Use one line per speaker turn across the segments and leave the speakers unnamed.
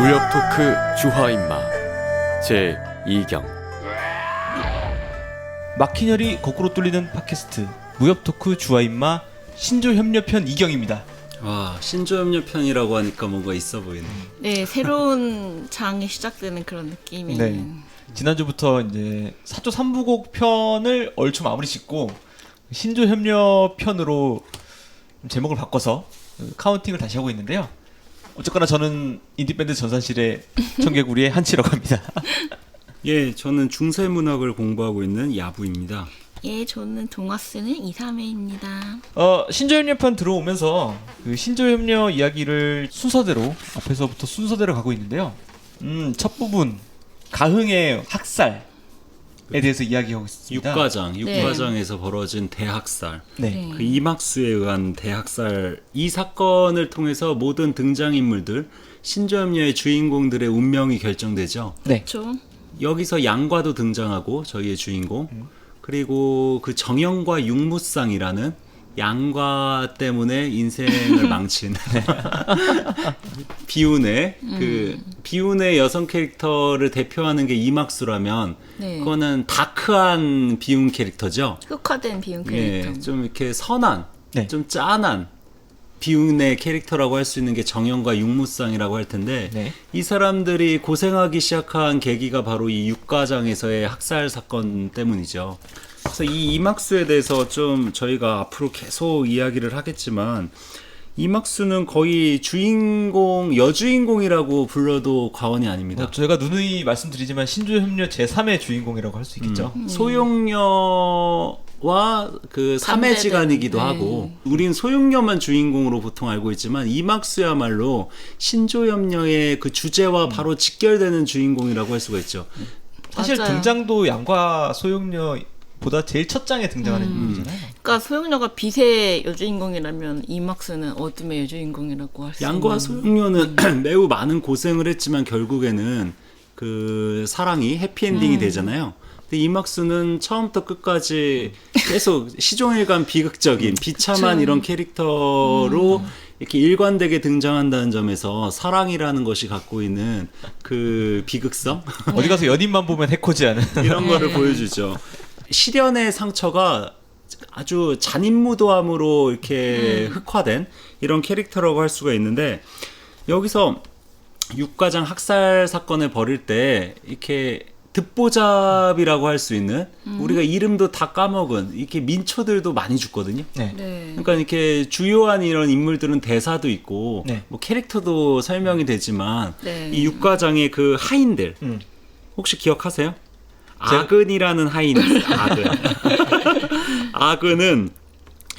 무협 토크 주화인마 제 2경.
막힌 혈이 거꾸로 뚫리는 팟캐스트 무협 토크 주화인마 신조 협력편 2경입니다.
와, 신조협력 편이라고 하니까 뭔가 있어 보이네.
네, 새로운 장이 시작되는 그런 느낌이.
네. 지난주부터 이제 사조 3부곡 편을 얼추 마무리 짓고 신조 협력 편으로 제목을 바꿔서 카운팅을 다시 하고 있는데요. 어쨌거나 저는 인디밴드 전산실의 청개구리의 한치라고 합니다.
예, 저는 중세문학을 공부하고 있는 야부입니다.
예, 저는 동화 쓰는 2,3회입니다.
신조협력편 들어오면서 그 신조협력 이야기를 순서대로 앞에서부터 순서대로 가고 있는데요. 첫 부분 가흥의 학살에 대해서 이야기하고 있습니다.
육가장에서 벌어진 대학살.
네.
그 이막수에 의한 대학살, 이 사건을 통해서 모든 등장인물들, 신조협력의 주인공들의 운명이 결정되죠.
네.
그렇죠?
여기서 양과도 등장하고 저희의 주인공, 그리고 그 정영과 육무쌍이라는 양과 때문에 인생을 망친 비운의 그 비운의 여성 캐릭터를 대표하는 게 이막수라면
네.
그거는 다크한 비운 캐릭터죠.
흑화된 비운
예,
캐릭터.
좀 이렇게 선한,
네.
좀 짠한 비운의 캐릭터라고 할 수 있는 게 정영과 육무쌍이라고 할 텐데
네.
이 사람들이 고생하기 시작한 계기가 바로 이 육가장에서의 학살 사건 때문이죠. 그래서 이 이막수에 대해서 좀 저희가 앞으로 계속 이야기를 하겠지만 이막수는 거의 주인공, 여주인공이라고 불러도 과언이 아닙니다.
저희가 누누이 말씀드리지만 신조협력 제3의 주인공이라고 할 수 있겠죠.
소용녀와 그 삼해지간이기도
네.
하고 우린 소용녀만 주인공으로 보통 알고 있지만 이막수야말로 신조협력의 그 주제와 바로 직결되는 주인공이라고 할 수가 있죠.
사실
맞아요.
등장도 양과 소용녀보다 제일 첫 장에 등장하는 인물이잖아요.
그러니까 소용녀가 빛의 여주인공이라면 이막스는 어둠의 여주인공이라고 할 수 있는.
양과 소용녀는 매우 많은 고생을 했지만 결국에는 그 사랑이 해피엔딩이 되잖아요. 근데 이막수는 처음부터 끝까지 계속 시종일관 비극적인 비참한
그쵸.
이런 캐릭터로 이렇게 일관되게 등장한다는 점에서 사랑이라는 것이 갖고 있는 그 비극성
어디 가서 연인만 보면 해코지 하는.
이런 거를 보여주죠. 시련의 상처가 아주 잔인무도함으로 이렇게 흑화된 이런 캐릭터라고 할 수가 있는데 여기서 육가장 학살 사건을 벌일 때 이렇게 듣보잡이라고 할 수 있는 우리가 이름도 다 까먹은 이렇게 민초들도 많이 죽거든요.
네.
네.
그러니까 이렇게 주요한 이런 인물들은 대사도 있고
네.
뭐 캐릭터도 설명이 되지만
네.
이 육가장의 그 하인들 혹시 기억하세요? 아근이라는 하인 아근. 아근은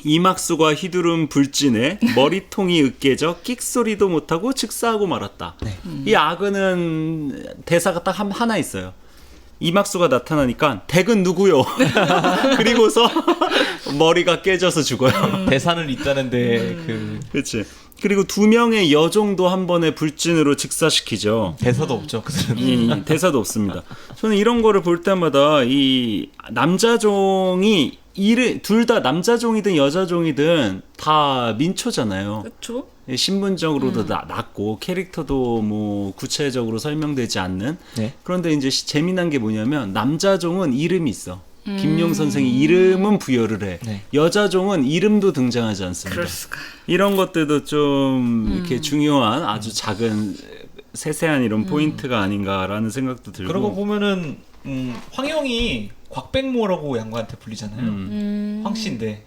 이막수가 휘두른 불진에 머리통이 으깨져 끽소리도 못하고 즉사하고 말았다. 이 아근은 대사가 딱 하나 있어요. 이막수가 나타나니까 댁은 누구요? 그리고서 머리가 깨져서 죽어요.
대사는 있다는데
그렇지. 그리고 두 명의 여종도 한 번에 불진으로 즉사시키죠.
대사도 없죠. 그들은.
이 대사도 없습니다. 저는 이런 거를 볼 때마다 이 남자종이 둘 다 남자종이든 여자종이든 다 민초잖아요.
그렇죠?
신분적으로도 낮고 캐릭터도 뭐 구체적으로 설명되지 않는.
네.
그런데 이제 재미난 게 뭐냐면 남자종은 이름이 있어. 김용 선생이 이름은 부여를 해.
네.
여자종은 이름도 등장하지 않습니다.
그럴 수가.
이런 것들도 좀 이렇게 중요한 아주 작은 세세한 이런 포인트가 아닌가라는 생각도 들고.
그러고 보면은 황영이 곽백모라고 양과한테 불리잖아요. 황씨인데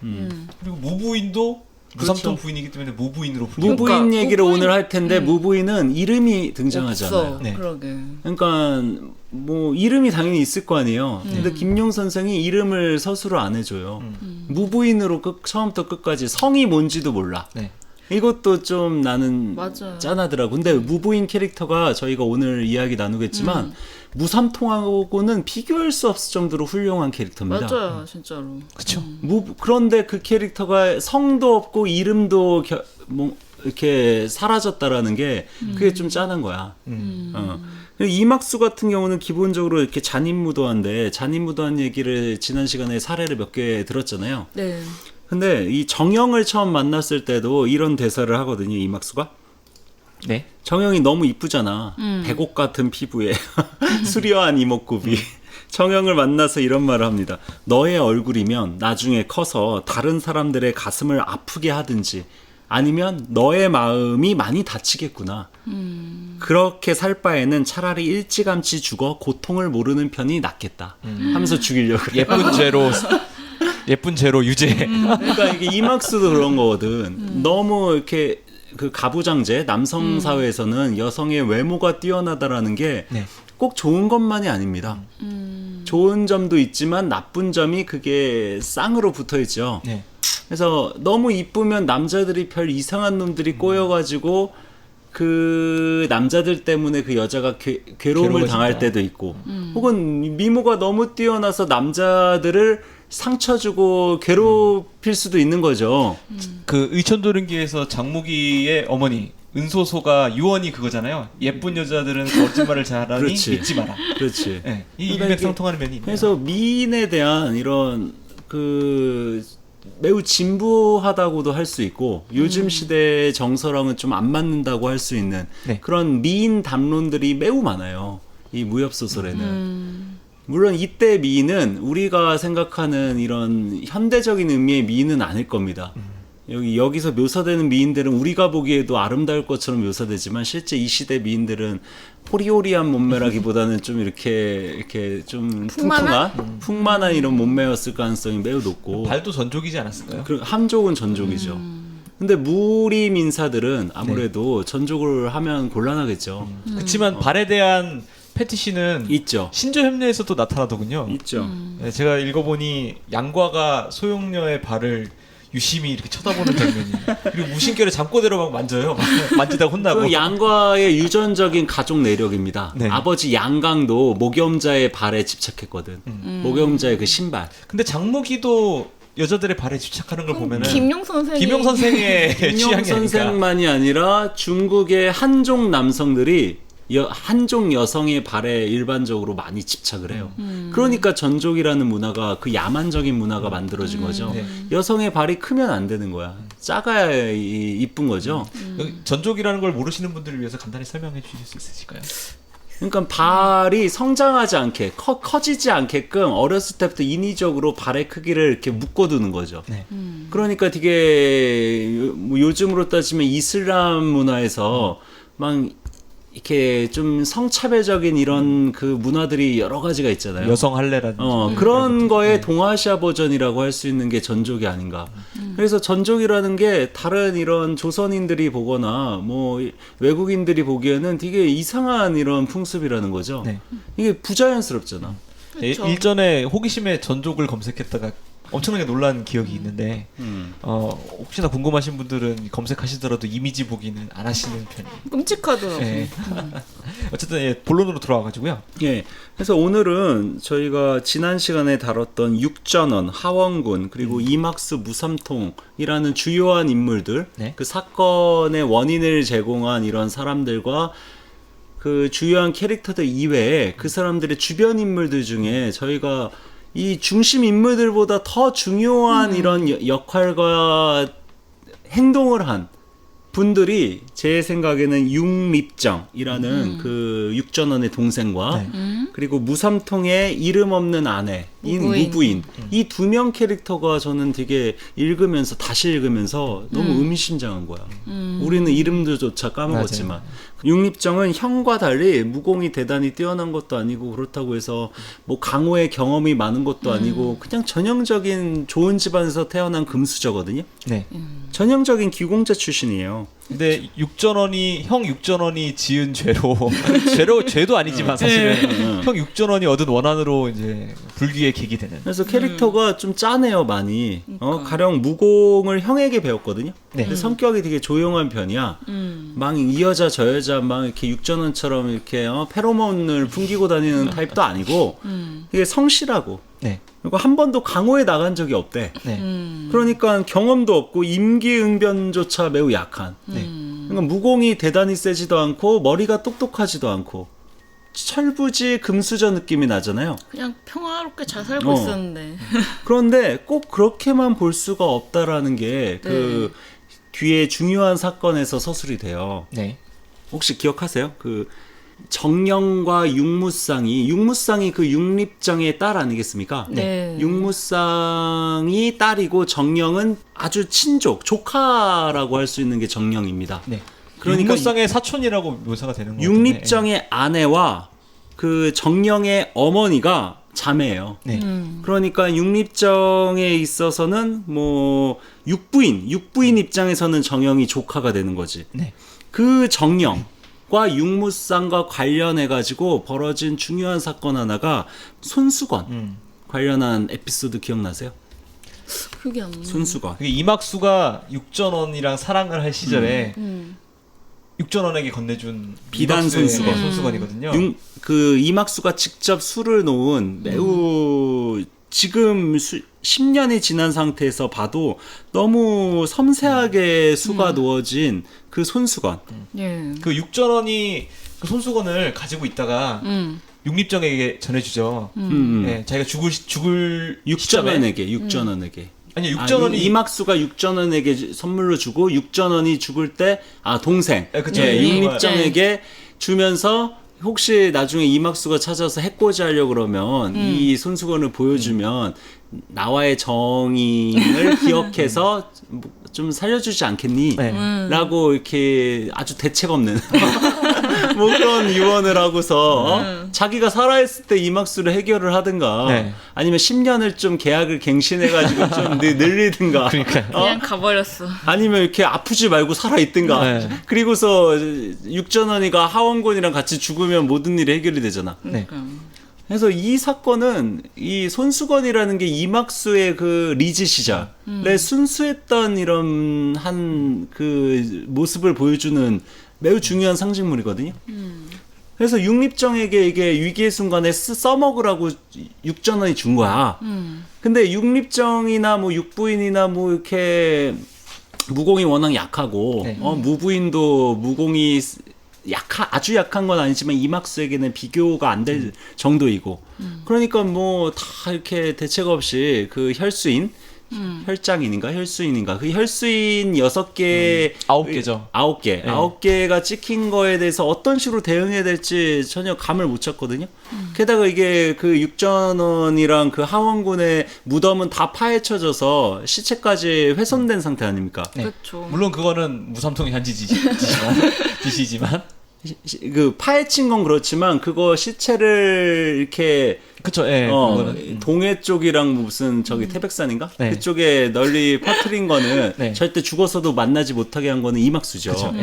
그리고 무부인도 무삼통
그렇죠.
부인이기 때문에 무부인으로 불리고.
무부인
그러니까
얘기를
무부인-
오늘 할 텐데 무부인은 이름이 등장하잖아요.
없어.
네.
그러게.
그러니까 뭐 이름이 당연히 있을 거 아니에요. 근데 김용 선생이 이름을 서술을 안 해줘요. 무부인으로 처음부터 끝까지 성이 뭔지도 몰라.
네.
이것도 좀 나는
맞아요.
짠하더라고. 근데 무부인 캐릭터가 저희가 오늘 이야기 나누겠지만 무삼통하고는 비교할 수 없을 정도로 훌륭한 캐릭터입니다.
맞아요, 진짜로.
그렇죠.
그런데 그 캐릭터가 성도 없고 이름도 이렇게 사라졌다라는 게 그게 좀 짠한 거야. 그리고 이막수 같은 경우는 기본적으로 이렇게 잔인무도한데 잔인무도한 얘기를 지난 시간에 사례를 몇 개 들었잖아요.
네.
근데 이 정영을 처음 만났을 때도 이런 대사를 하거든요, 이막수가.
네.
정영이 너무 이쁘잖아. 백옥 같은 피부에 수려한 이목구비. 정영을 만나서 이런 말을 합니다. 너의 얼굴이면 나중에 커서 다른 사람들의 가슴을 아프게 하든지 아니면 너의 마음이 많이 다치겠구나. 그렇게 살 바에는 차라리 일찌감치 죽어 고통을 모르는 편이 낫겠다. 하면서 죽이려고 그래.
예쁜 죄로 유죄.
그러니까 이게 이막스도 그런 거거든. 너무 이렇게 그 가부장제 남성 사회에서는 여성의 외모가 뛰어나다라는 게 꼭 좋은 것만이 아닙니다. 좋은 점도 있지만 나쁜 점이 그게 쌍으로 붙어 있죠.
네.
그래서 너무 이쁘면 남자들이 별 이상한 놈들이 꼬여가지고 그 남자들 때문에 그 여자가 괴로움을 당할 때도 있고 혹은 미모가 너무 뛰어나서 남자들을 상처 주고 괴롭힐 수도 있는 거죠.
그 의천도령기에서 장무기의 어머니 은소소가 유언이 그거잖아요. 예쁜 여자들은 거짓말을 잘하니
그렇지.
믿지 마라.
그렇지.
네. 이
그러니까
일맥상통하는 면이 있네요.
그래서 미인에 대한 이런 그 매우 진부하다고도 할 수 있고 요즘 시대의 정서랑은 좀 안 맞는다고 할 수 있는
네.
그런 미인 담론들이 매우 많아요. 이 무협 소설에는. 물론 이때 미인은 우리가 생각하는 이런 현대적인 의미의 미인은 아닐 겁니다. 여기서 묘사되는 미인들은 우리가 보기에도 아름다울 것처럼 묘사되지만 실제 이 시대 미인들은 포리오리한 몸매라기보다는 좀 이렇게 좀 풍만한 이런 몸매였을 가능성이 매우 높고
발도 전족이지 않았을까요?
함족은 전족이죠. 근데 무림 인사들은 아무래도 전족을 하면 곤란하겠죠.
그렇지만 발에 대한 패티시는
있죠.
신조협례에서도 나타나더군요.
있죠.
네, 제가 읽어보니 양과가 소용녀의 발을 유심히 이렇게 쳐다보는 장면이 그리고 무심결에 잠꼬대로 막 만져요. 만지다가 혼나고.
그 양과의 유전적인 가족 내력입니다.
네.
아버지 양강도 목염자의 발에 집착했거든. 목염자의 그 신발.
근데 장무기도 여자들의 발에 집착하는 걸 보면은
김용 선생이
김용 선생의
김용
취향이 아닐까.
선생만이 아니라 중국의 한족 남성들이 한족 여성의 발에 일반적으로 많이 집착을 해요. 그러니까 전족이라는 문화가 그 야만적인 문화가 만들어진 거죠.
네.
여성의 발이 크면 안 되는 거야. 작아야 이쁜 거죠.
전족이라는 걸 모르시는 분들을 위해서 간단히 설명해 주실 수 있으실까요?
그러니까 발이 성장하지 않게 커지지 않게끔 어렸을 때부터 인위적으로 발의 크기를 이렇게 묶어두는 거죠.
네.
그러니까 되게 뭐 요즘으로 따지면 이슬람 문화에서 막 이렇게 좀 성차별적인 이런 그 문화들이 여러 가지가 있잖아요.
여성 할례라든지
그런 거의 동아시아 버전이라고 할 수 있는 게 전족이 아닌가. 그래서 전족이라는 게 다른 이런 조선인들이 보거나 뭐 외국인들이 보기에는 되게 이상한 이런 풍습이라는 거죠.
네.
이게 부자연스럽잖아.
그쵸.
일전에 호기심에 전족을 검색했다가 엄청나게 놀란 기억이 있는데 혹시나 궁금하신 분들은 검색하시더라도 이미지 보기는 안 하시는 편이에요.
끔찍하더라고요.
네. 어쨌든 본론으로 돌아와가지고요.
예. 그래서 오늘은 저희가 지난 시간에 다뤘던 육전원, 하원군, 그리고 이막스 무삼통이라는 주요한 인물들,
네.
그 사건의 원인을 제공한 이런 사람들과 그 주요한 캐릭터들 이외에 그 사람들의 주변 인물들 중에 저희가 이 중심 인물들보다 더 중요한 이런 역할과 행동을 한 분들이 제 생각에는 융립정이라는 그 육전원의 동생과 그리고 무삼통의 이름 없는 아내인 무부인 이 두 명 캐릭터가 저는 되게 다시 읽으면서 너무 의미심장한 거야. 우리는 이름들조차 까먹었지만 융립정은 형과 달리 무공이 대단히 뛰어난 것도 아니고 그렇다고 해서 뭐 강호의 경험이 많은 것도 아니고 그냥 전형적인 좋은 집안에서 태어난 금수저거든요.
네.
전형적인 귀공자 출신이에요.
근데 형 육전원이 지은 죄도 아니지만 사실은 형 육전원이 얻은 원한으로 이제 불기의 계기 되는.
그래서 캐릭터가 좀 짜네요, 많이. 가령 무공을 형에게 배웠거든요.
네.
근데 성격이 되게 조용한 편이야. 막 이 여자 저 여자 막 이렇게 육전원처럼 이렇게 페로몬을 풍기고 다니는 타입도 아니고 되게 성실하고.
네.
그리고 한 번도 강호에 나간 적이 없대.
네.
그러니까 경험도 없고 임기응변조차 매우 약한.
네.
그러니까 무공이 대단히 세지도 않고 머리가 똑똑하지도 않고 철부지 금수저 느낌이 나잖아요.
그냥 평화롭게 잘 살고 있었는데.
그런데 꼭 그렇게만 볼 수가 없다라는 게 그 뒤에 중요한 사건에서 서술이 돼요.
네.
혹시 기억하세요? 그 정령과 육무쌍이 그 육립정의 딸 아니겠습니까?
네.
육무쌍이 딸이고 정령은 아주 친족, 조카라고 할 수 있는 게 정령입니다.
네.
그러니까
육무쌍의 사촌이라고 묘사가 되는 거예요.
육립정의 아내와 그 정령의 어머니가 자매예요.
네.
그러니까 육립정에 있어서는 뭐 육부인 입장에서는 정령이 조카가 되는 거지.
네.
그 정령과 육무쌍과 관련해 가지고 벌어진 중요한 사건 하나가 손수건 관련한 에피소드 기억나세요?
그게 안 나.
손수건.
그게 이막수가 육전원이랑 사랑을 할 시절에 육전원에게 건네준
비단
이막수의
손수건.
손수건이거든요.
그 이막수가 직접 술을 놓은 매우 지금 10년이 지난 상태에서 봐도 너무 섬세하게 수가 놓아진 그 손수건.
예.
그 육전원이 그 손수건을 가지고 있다가 육립정에게 전해주죠. 네, 자기가 죽을 시점에
육전원에게.
아니 육전원이
이막수가 육전원에게 선물로 주고 육전원이 죽을 때 동생
네, 그쵸.
육립정에게 주면서 혹시 나중에 이막수가 찾아서 해코지 하려고 그러면 이 손수건을 보여주면 나와의 정의를 기억해서 좀 살려주지 않겠니?
네.
라고 이렇게 아주 대책 없는 뭐 그런 유언을 하고서 자기가 살아있을 때 이막수를 해결을 하든가
네.
아니면 10년을 좀 계약을 갱신해가지고 좀 늘리든가
그냥 가버렸어.
아니면 이렇게 아프지 말고 살아있든가
네.
그리고서 육전원이가 하원군이랑 같이 죽으면 모든 일이 해결이 되잖아.
네.
그래서 이 사건은 이 손수건이라는 게 이막수의 그 리즈 시절에 순수했던 이런 한 그 모습을 보여주는 매우 중요한 상징물이거든요. 그래서 육립정에게 이게 위기의 순간에 써먹으라고 육전원이 준 거야. 근데 육립정이나 뭐 육부인이나 뭐 이렇게 무공이 워낙 약하고
네.
무부인도 무공이 아주 약한 건 아니지만 이막수에게는 비교가 안 될 정도이고 그러니까 뭐 다 이렇게 대책 없이 그 혈수인 혈수인인가 그 혈수인 6개
9개죠.
9개. 9개가 찍힌 거에 대해서 어떤 식으로 대응해야 될지 전혀 감을 못 잡거든요. 게다가 이게 그 육전원이랑 그 하원군의 무덤은 다 파헤쳐져서 시체까지 훼손된 상태 아닙니까?
네.
그렇죠.
물론 그거는 무삼통의 지시지만
그 파헤친 건 그렇지만 그거 시체를 이렇게
그쵸. 예. 그거는.
동해 쪽이랑 무슨 저기 태백산인가?
네.
그쪽에 널리 퍼뜨린 거는
네.
절대 죽어서도 만나지 못하게 한 거는 이막수죠.
그쵸.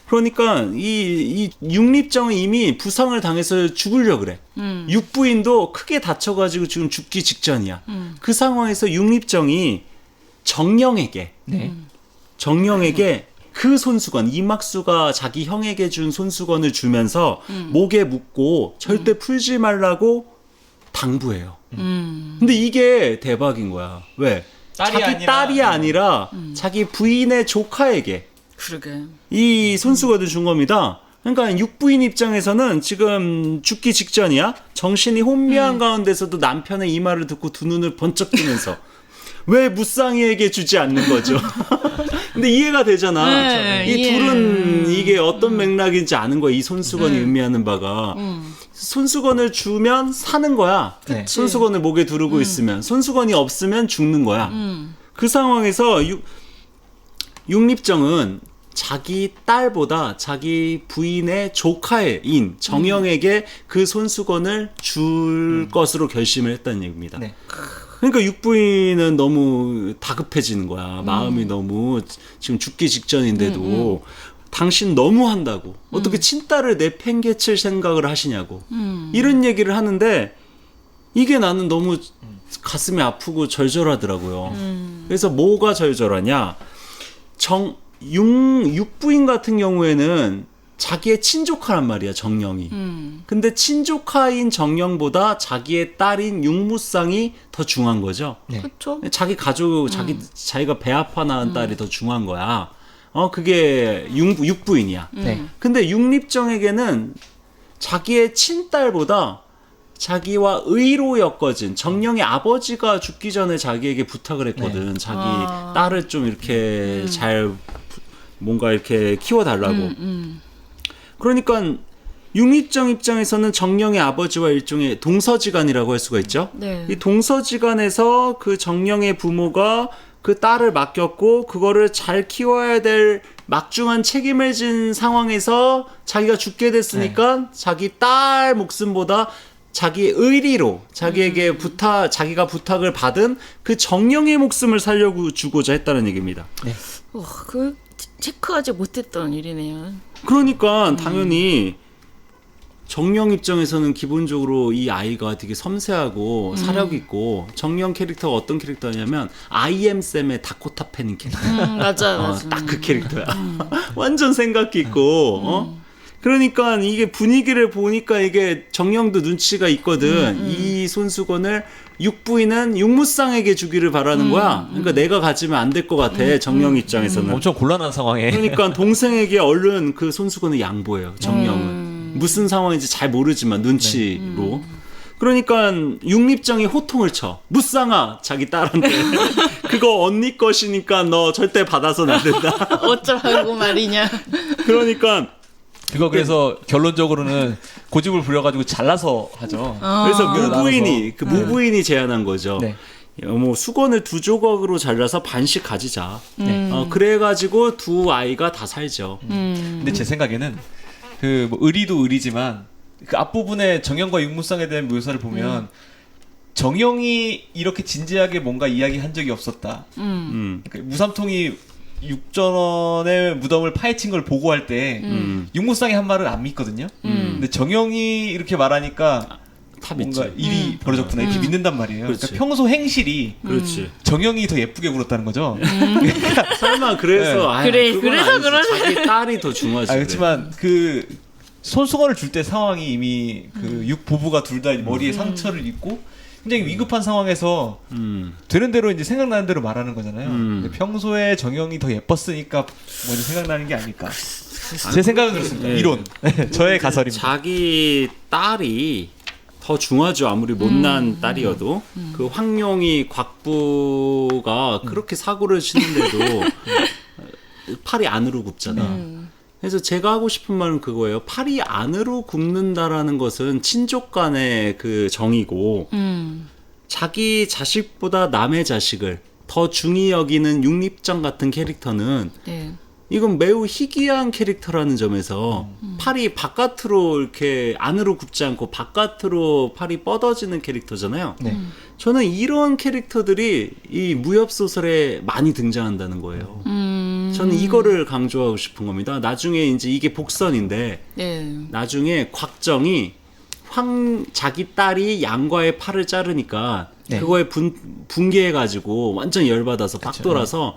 그러니까 이 육립정은 이미 부상을 당해서 죽으려 그래. 육부인도 크게 다쳐가지고 지금 죽기 직전이야. 그 상황에서 육립정이 정령에게 그 손수건 이막수가 자기 형에게 준 손수건을 주면서 목에 묶고 절대 풀지 말라고 당부해요. 근데 이게 대박인 거야. 왜? 자기 딸이 아니라 자기 부인의 조카에게
그러게.
이 손수건을 준 겁니다. 그러니까 육부인 입장에서는 지금 죽기 직전이야. 정신이 혼미한 가운데서도 남편의 이 말을 듣고 두 눈을 번쩍 뜨면서 왜 무쌍이에게 주지 않는 거죠? 근데 이해가 되잖아.
네,
이 둘은 이게 어떤 맥락인지 아는 거야. 이 손수건이 의미하는 바가. 손수건을 주면 사는 거야.
네.
손수건을 목에 두르고 있으면. 손수건이 없으면 죽는 거야. 그 상황에서 육립정은 자기 딸보다 자기 부인의 조카인 정영에게 그 손수건을 줄 것으로 결심을 했다는 얘기입니다.
네.
그러니까 육부인은 너무 다급해지는 거야. 마음이 너무 지금 죽기 직전인데도 당신 너무 한다고. 어떻게 친딸을 내팽개칠 생각을 하시냐고. 이런 얘기를 하는데 이게 나는 너무 가슴이 아프고 절절하더라고요. 그래서 뭐가 절절하냐. 육부인 같은 경우에는 자기의 친조카란 말이야, 정령이. 근데 친조카인 정령보다 자기의 딸인 육무쌍이 더 중요한 거죠.
네.
그렇죠.
자기 가족, 자기가 배 아파 낳은 딸이 더 중요한 거야. 그게 육부인이야.
네.
근데 육립정에게는 자기의 친딸보다 자기와 의로 엮어진 정령의 아버지가 죽기 전에 자기에게 부탁을 했거든. 자기 딸을 좀 이렇게 잘 뭔가 이렇게 키워달라고. 그러니까 융립정 입장에서는 정령의 아버지와 일종의 동서지간이라고 할 수가 있죠.
네.
이 동서지간에서 그 정령의 부모가 그 딸을 맡겼고 그거를 잘 키워야 될 막중한 책임을 진 상황에서 자기가 죽게 됐으니까 자기 딸 목숨보다 자기 의리로 자기에게 자기가 부탁을 받은 그 정령의 목숨을 살려주고자 했다는 얘기입니다.
그 체크하지 못했던 일이네요.
그러니까 당연히 정령 입장에서는 기본적으로 이 아이가 되게 섬세하고 사력 있고 정령 캐릭터가 어떤 캐릭터냐면 아이엠쌤의 다코타 패닝 캐릭터.
맞아요.
딱 그 캐릭터야. 완전 생각 있고 그러니까 이게 분위기를 보니까 이게 정령도 눈치가 있거든. 이 손수건을 육부인은 육무쌍에게 주기를 바라는 거야. 그러니까 내가 가지면 안 될 것 같아. 정령 입장에서는.
엄청 곤란한 상황에.
그러니까 동생에게 얼른 그 손수건을 양보해요. 정령은. 무슨 상황인지 잘 모르지만 눈치로. 그러니까 육립정이 호통을 쳐. 무쌍아 자기 딸한테. 그거 언니 것이니까 너 절대 받아서는 안 된다.
어쩌라고 말이냐.
그러니까
그거 그래서 결론적으로는 고집을 부려가지고 잘라서 하죠.
그래서 무부인이
나눠서.
그 무부인이 제안한 거죠.
네.
뭐 수건을 2조각으로 잘라서 반씩 가지자. 그래가지고 두 아이가 다 살죠.
근데 제 생각에는 그 뭐 의리도 의리지만 그 앞부분에 정영과 육무쌍에 대한 묘사를 보면 정영이 이렇게 진지하게 뭔가 이야기한 적이 없었다. 그러니까 무삼통이 육전원의 무덤을 파헤친 걸 보고할 때 육무쌍이 한 말을 안 믿거든요. 근데 정영이 이렇게 말하니까
다
뭔가
믿지.
일이 벌어졌구나 이렇게 믿는단 말이에요.
그렇지.
그러니까 평소 행실이
그렇지.
정영이 더 예쁘게 굴었다는 거죠.
설마 그래서
네.
아이,
그래,
그건
그래서
아니지.
그러지.
자기 딸이 더 중요하지.
그렇지만 그 손수건을 줄 때 상황이 이미 그 육 부부가 둘 다 머리에 상처를 입고 굉장히 위급한 상황에서 되는 대로 이제 생각나는 대로 말하는 거잖아요. 근데 평소에 정영이 더 예뻤으니까 먼저 생각나는 게 아닐까. 제 생각은 그렇습니다.
네.
이론. 저의 가설입니다.
자기 딸이 더 중하죠. 아무리 못난 딸이어도 그 황룡이 곽부가 그렇게 사고를 치는데도 팔이 안으로 굽잖아. 그래서 제가 하고 싶은 말은 그거예요. 팔이 안으로 굽는다라는 것은 친족 간의 그 정이고 자기 자식보다 남의 자식을 더 중히 여기는 육립정 같은 캐릭터는
네.
이건 매우 희귀한 캐릭터라는 점에서 팔이 바깥으로 이렇게 안으로 굽지 않고 바깥으로 팔이 뻗어지는 캐릭터잖아요.
네.
저는 이런 캐릭터들이 이 무협 소설에 많이 등장한다는 거예요. 저는 이거를 강조하고 싶은 겁니다. 나중에 이제 이게 복선인데
네.
나중에 곽정이 자기 딸이 양과의 팔을 자르니까
네.
그거에 분개해가지고 완전 열받아서 박돌아서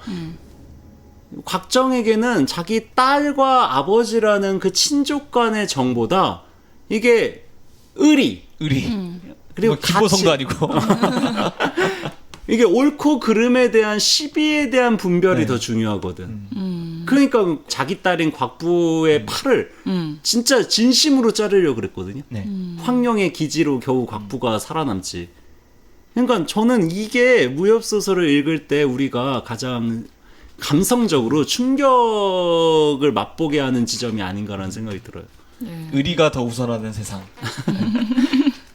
곽정에게는 자기 딸과 아버지라는 그 친족 간의 정보다 이게 의리 그리고
뭐 김보성도
가치,
아니고.
이게 옳고 그름에 대한 시비에 대한 분별이
네.
더 중요하거든. 그러니까 자기 딸인 곽부의 팔을 진짜 진심으로 자르려고 그랬거든요.
네.
황룡의 기지로 겨우 곽부가 살아남지. 그러니까 저는 이게 무협 소설을 읽을 때 우리가 가장 감성적으로 충격을 맛보게 하는 지점이 아닌가라는 생각이 들어요.
의리가 더 우선하는 세상.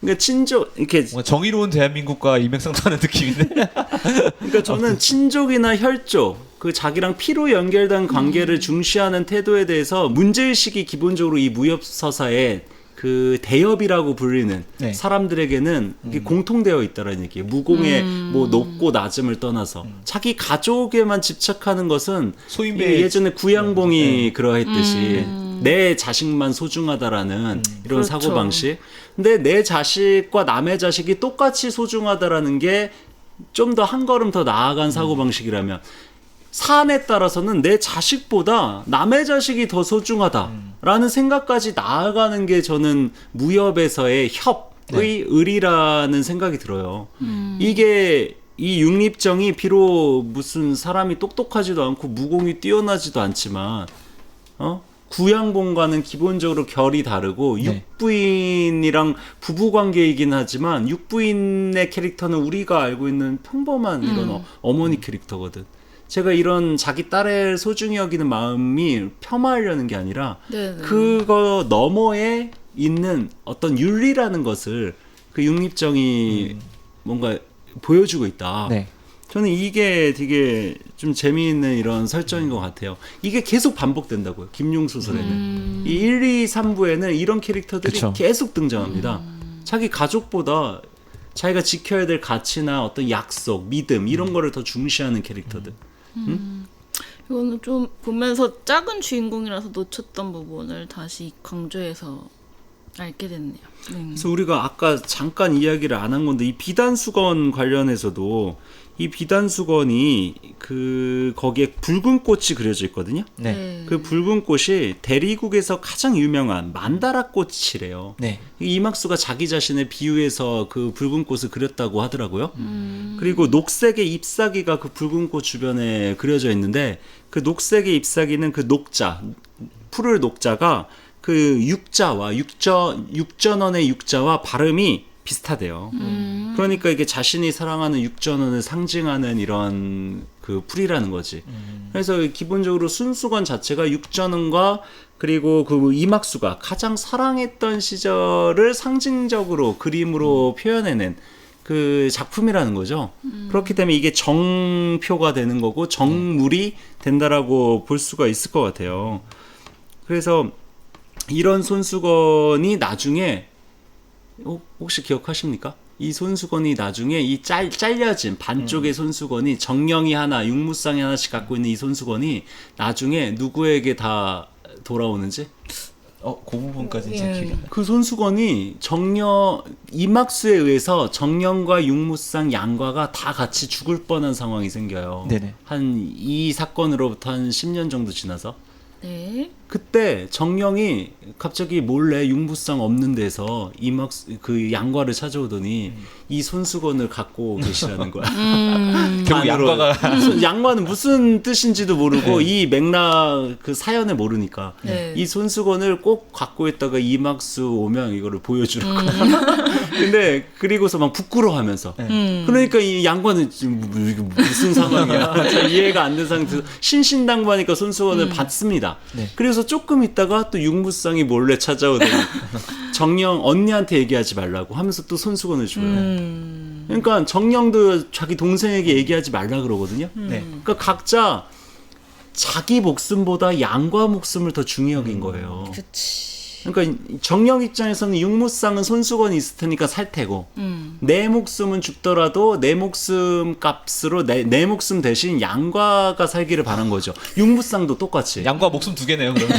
그러니까 친족 이렇게
뭔가 정의로운 대한민국과 일맥상통하는 느낌인데.
그러니까 저는 친족이나 혈족 그 자기랑 피로 연결된 관계를 중시하는 태도에 대해서 문제의식이 기본적으로 이 무협 서사에 그 대엽이라고 불리는
네.
사람들에게는 이게 공통되어 있다는 얘기예요. 무공의 뭐 높고 낮음을 떠나서 자기 가족에만 집착하는 것은
소인배
예전에 구양봉이 그러했듯이 내 자식만 소중하다라는 이런
그렇죠.
사고방식. 근데 내 자식과 남의 자식이 똑같이 소중하다라는 게 좀 더 한 걸음 더 나아간 사고방식이라면 사안에 따라서는 내 자식보다 남의 자식이 더 소중하다라는 생각까지 나아가는 게 저는 무협에서의 협의 의리라는 생각이 들어요. 이게 이 육립정이 비록 무슨 사람이 똑똑하지도 않고 무공이 뛰어나지도 않지만 구양봉과는 기본적으로 결이 다르고
네.
육부인이랑 부부관계이긴 하지만 육부인의 캐릭터는 우리가 알고 있는 평범한 이런 어머니 캐릭터거든. 제가 이런 자기 딸을 소중히 여기는 마음이 폄하하려는 게 아니라
네.
그거 너머에 있는 어떤 윤리라는 것을 그 육립정이 뭔가 보여주고 있다.
네.
저는 이게 되게 좀 재미있는 이런 설정인 것 같아요. 이게 계속 반복된다고요. 김용 소설에는. 이 1, 2, 3부에는 이런 캐릭터들이
그쵸.
계속 등장합니다. 자기 가족보다 자기가 지켜야 될 가치나 어떤 약속, 믿음 이런 거를 더 중시하는 캐릭터들.
이거는 좀 보면서 작은 주인공이라서 놓쳤던 부분을 다시 강조해서 알게 됐네요.
그래서 우리가 아까 잠깐 이야기를 안 한 건데 이 비단수건 관련해서도 이 비단수건이 그 거기에 붉은 꽃이 그려져 있거든요.
네.
그 붉은 꽃이 대리국에서 가장 유명한 만다라 꽃이래요.
네.
이막수가 자기 자신을 비유해서 그 붉은 꽃을 그렸다고 하더라고요. 그리고 녹색의 잎사귀가 그 붉은 꽃 주변에 그려져 있는데 그 녹색의 잎사귀는 그 녹자, 푸를 녹자가 그 육자와 육전원의 육자와 발음이 비슷하대요. 그러니까 이게 자신이 사랑하는 육전원을 상징하는 이런 그 풀이라는 거지. 그래서 기본적으로 순수건 자체가 육전원과 그리고 그 이막수가 가장 사랑했던 시절을 상징적으로 그림으로 표현해낸 그 작품이라는 거죠. 그렇기 때문에 이게 정표가 되는 거고 정물이 된다라고 볼 수가 있을 것 같아요. 그래서 이런 손수건이 나중에 혹시 기억하십니까? 이 손수건이 나중에 이 잘려진 반쪽의 손수건이 정령이 하나, 육무쌍이 하나씩 갖고 있는 이 손수건이 나중에 누구에게 다 돌아오는지?
그 부분까지 제
예.
기억이 안 나요.
그 손수건이 이막수에 의해서 정령과 육무쌍 양과가 다 같이 죽을 뻔한 상황이 생겨요.
네네.
한 이 사건으로부터 한 10년 정도 지나서.
네.
그때 정령이 갑자기 몰래 융부상 없는 데서 그 양과를 찾아오더니 이 손수건을 갖고 계시라는 거야.
결국 양과가
양과는 무슨 뜻인지도 모르고 이 맥락 그 사연을 모르니까
네.
이 손수건을 꼭 갖고 있다가 이막수 오면 이거를 보여주라고. 근데 그리고서 막 부끄러워하면서 그러니까 이 양과는 지금 이게 무슨 상황이야. 잘 이해가 안 된 상태에서 신신당부하니까 손수건을 받습니다.
네.
그래서 조금 있다가 또 육무쌍이 몰래 찾아오더니 정령 언니한테 얘기하지 말라고 하면서 또 손수건을 줘요. 그러니까 정령도 자기 동생에게 얘기하지 말라 그러거든요.
네.
그러니까 각자 자기 목숨보다 양과 목숨을 더 중히 여긴 거예요.
그치.
그러니까 정령 입장에서는 육무쌍은 손수건이 있을 테니까 살 테고 내 목숨은 죽더라도 내 목숨 값으로 내 목숨 대신 양과가 살기를 바란 거죠. 육무쌍도 똑같이.
양과 목숨 두 개네요. 그러면.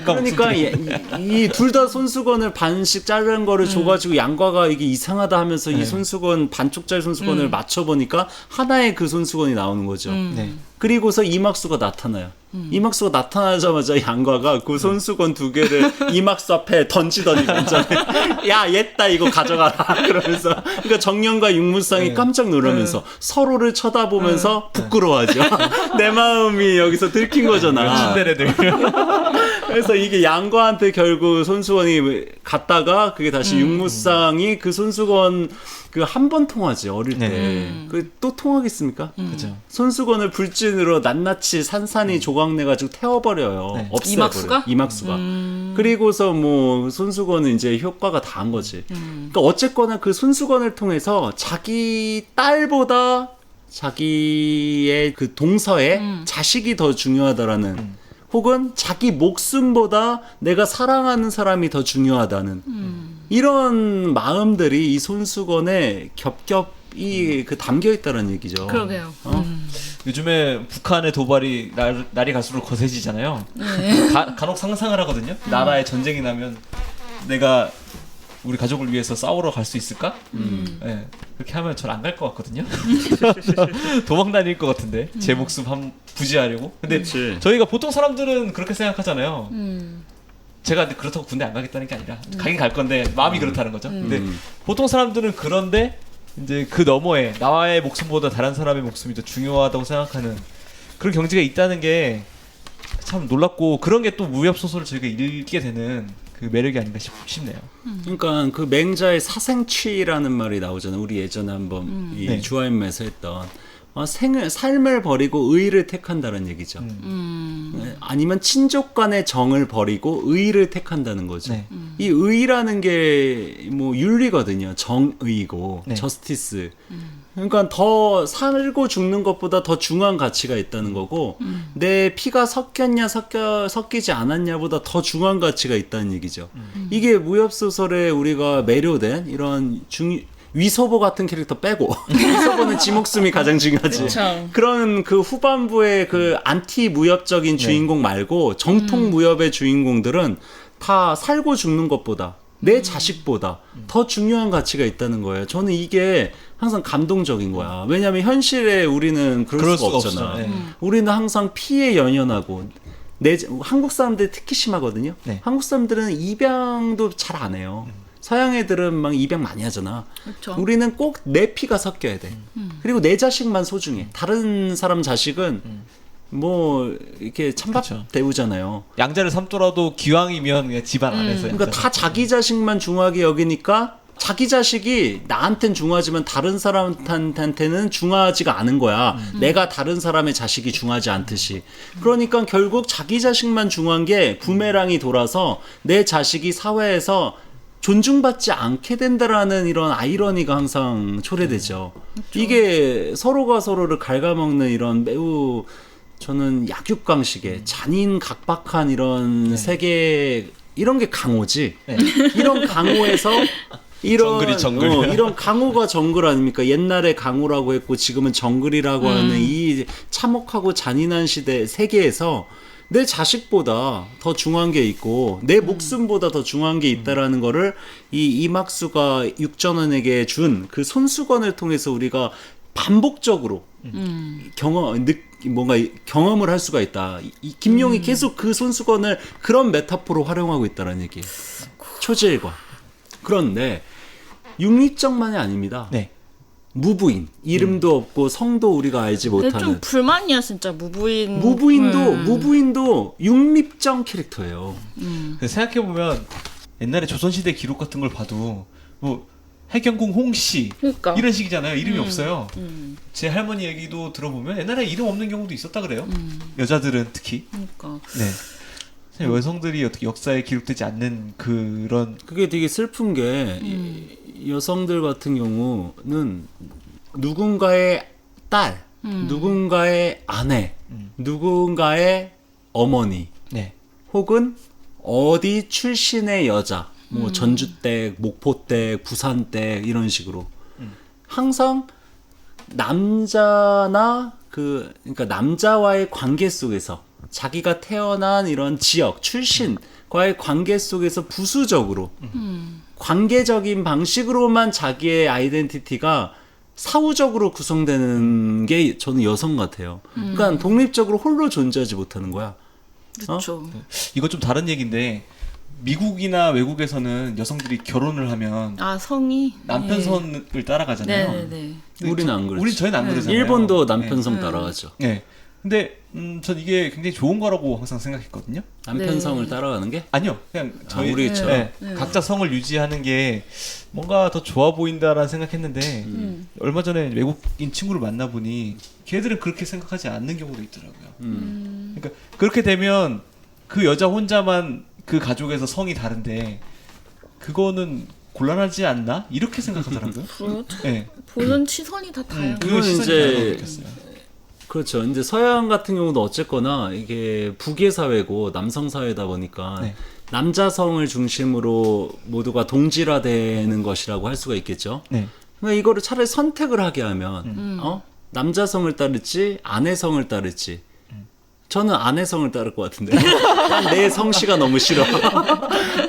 그러니까 이 둘 다 손수건을 반씩 자른 거를 줘가지고 양과가 이게 이상하다 하면서 이 손수건 반쪽짜리 손수건을 맞춰보니까 하나의 그 손수건이 나오는 거죠.
네.
그리고서 이막수가 나타나요. 이막수가 나타나자마자 양과가 그 손수건 두 개를 이막수 앞에 던지더니 맨전에 야 얘다 이거 가져가라 그러면서 그러니까 정령과 육무쌍이 깜짝 놀라면서 서로를 쳐다보면서 부끄러워하죠. 내 마음이 여기서 들킨 거잖아.
친데레들.
그래서 이게 양과한테 결국 손수건이 갔다가 그게 다시 육무쌍이 그 손수건 그 한 번 통하지 어릴 때.
네.
그 또 통하겠습니까?
그죠.
손수건을 불진으로 낱낱이 산산이 조각내가지고 태워버려요.
네.
없애버려. 이막수가? 그리고서 뭐 손수건은 이제 효과가 다 한 거지. 그러니까 어쨌거나 그 손수건을 통해서 자기 딸보다 자기의 그 동서에 자식이 더 중요하다라는 혹은 자기 목숨보다 내가 사랑하는 사람이 더 중요하다는 이런 마음들이 이 손수건에 겹겹이 그 담겨 있다는 얘기죠.
그러게요.
요즘에 북한의 도발이 날이 갈수록 거세지잖아요. 간혹 상상을 하거든요. 나라에 전쟁이 나면 내가 우리 가족을 위해서 싸우러 갈 수 있을까? 네, 그렇게 하면 전 안 갈 것 같거든요. 도망 다닐 것 같은데 제 목숨 부지하려고. 근데
그치.
저희가 보통 사람들은 그렇게 생각하잖아요. 제가 근데 그렇다고 군대 안 가겠다는 게 아니라 가긴 갈 건데 마음이 그렇다는 거죠. 근데 보통 사람들은 그런데 이제 그 너머에 나의 목숨보다 다른 사람의 목숨이 더 중요하다고 생각하는 그런 경지가 있다는 게 참 놀랍고 그런 게 또 무협 소설을 저희가 읽게 되는 그 매력이 아닌가 싶네요.
그러니까 그 맹자의 사생취라는 말이 나오잖아요. 우리 예전에 한번 이
네.
주화인매에서 했던 삶을 버리고 의를 택한다는 얘기죠. 아니면 친족 간의 정을 버리고 의를 택한다는 거죠.
네.
이 의라는 게 뭐 윤리거든요. 정의고
네.
저스티스. 그러니까 더 살고 죽는 것보다 더 중요한 가치가 있다는 거고 내 피가 섞였냐 섞이지 않았냐보다 더 중요한 가치가 있다는 얘기죠. 이게 무협 소설에 우리가 매료된 이런 위소보 같은 캐릭터 빼고 위소보는 지 목숨이 가장 중요하지.
그쵸.
그런 그 후반부의 그 안티 무협적인 주인공 말고 정통 무협의 주인공들은 다 살고 죽는 것보다 내 자식보다 더 중요한 가치가 있다는 거예요. 저는 이게 항상 감동적인 거야. 왜냐하면 현실에 우리는 그럴 수가 없잖아.
없죠. 네.
우리는 항상 피에 연연하고 한국 사람들 특히 심하거든요.
네.
한국 사람들은 입양도 잘 안 해요. 서양 애들은 막 입양 많이 하잖아.
그쵸.
우리는 꼭 내 피가 섞여야 돼. 그리고 내 자식만 소중해. 다른 사람 자식은 뭐 이렇게 찬밥
그쵸.
데우잖아요.
양자를 삼더라도 기왕이면 그냥 집안 안에서.
그러니까 다 자기 자식만 중요하게 여기니까 자기 자식이 나한텐 중요하지만 다른 사람한테는 중요하지가 않은 거야. 내가 다른 사람의 자식이 중요하지 않듯이. 그러니까 결국 자기 자식만 중요한 게 부메랑이 돌아서 내 자식이 사회에서 존중받지 않게 된다라는 이런 아이러니가 항상 초래되죠. 이게 서로가 서로를 갉아먹는 이런 매우 저는 약육강식의 잔인각박한 이런 세계 이런 게 강호지.
네.
이런 강호에서 이런
정글이
이런 강호가 정글 아닙니까? 옛날에 강호라고 했고 지금은 정글이라고 하는 이 참혹하고 잔인한 시대 세계에서 내 자식보다 더 중요한 게 있고 내 목숨보다 더 중요한 게 있다라는 거를 이 이막수가 육전원에게 준 그 손수건을 통해서 우리가 반복적으로 뭔가 경험을 할 수가 있다. 이 김용이 계속 그 손수건을 그런 메타포로 활용하고 있다는 얘기예요. 초지일관. 그런데 육립정만이 아닙니다.
네.
무부인, 이름도 없고 성도 우리가 알지
근데
못하는.
좀 불만이야 진짜 무부인.
무부인도 육립정 캐릭터예요.
생각해 보면 옛날에 조선시대 기록 같은 걸 봐도 뭐 해경궁 홍씨
그러니까.
이런 식이잖아요. 이름이 없어요. 제 할머니 얘기도 들어보면 옛날에 이름 없는 경우도 있었다 그래요. 여자들은 특히.
그러니까.
네. 여성들이 어떻게 역사에 기록되지 않는 그런.
그게 되게 슬픈 게 이 여성들 같은 경우는 누군가의 딸, 누군가의 아내, 누군가의 어머니,
네.
혹은 어디 출신의 여자, 뭐 전주댁, 목포댁, 부산댁 이런 식으로 항상 남자나 그러니까 남자와의 관계 속에서 자기가 태어난 이런 지역 출신과의 관계 속에서 부수적으로 관계적인 방식으로만 자기의 아이덴티티가 사후적으로 구성되는 게 저는 여성 같아요. 그러니까 독립적으로 홀로 존재하지 못하는 거야.
그렇죠.
이거 좀 다른 얘기인데 미국이나 외국에서는 여성들이 결혼을 하면
아 성이
남편
네.
선을 따라가잖아요.
네네네.
근데
우리는 안 그렇죠.
우린 저희는 안 그러잖아요.
일본도 남편 성 따라가죠.
네. 근데 전 이게 굉장히 좋은 거라고 항상 생각했거든요.
남편
네.
성을 따라가는 게?
아니요, 그냥 저희
우리처럼?
네, 각자 성을 유지하는 게 뭔가 더 좋아 보인다라는 생각했는데 얼마 전에 외국인 친구를 만나보니 걔들은 그렇게 생각하지 않는 경우도 있더라고요. 그러니까 그렇게 되면 그 여자 혼자만 그 가족에서 성이 다른데 그거는 곤란하지 않나? 이렇게 생각하더라고요.
그래요?
네.
보는 시선이 다 다양해.
그
이건
시선이
이제
다르다고 느꼈어요.
그렇죠. 이제 서양 같은 경우도 어쨌거나 이게 북의 사회고 남성 사회다 보니까
네.
남자성을 중심으로 모두가 동질화되는 것이라고 할 수가 있겠죠.
네.
그러니까 이거를 차라리 선택을 하게 하면 남자성을 따를지 아내성을 따를지 저는 아내성을 따를 것 같은데 난 내 성씨가 너무 싫어.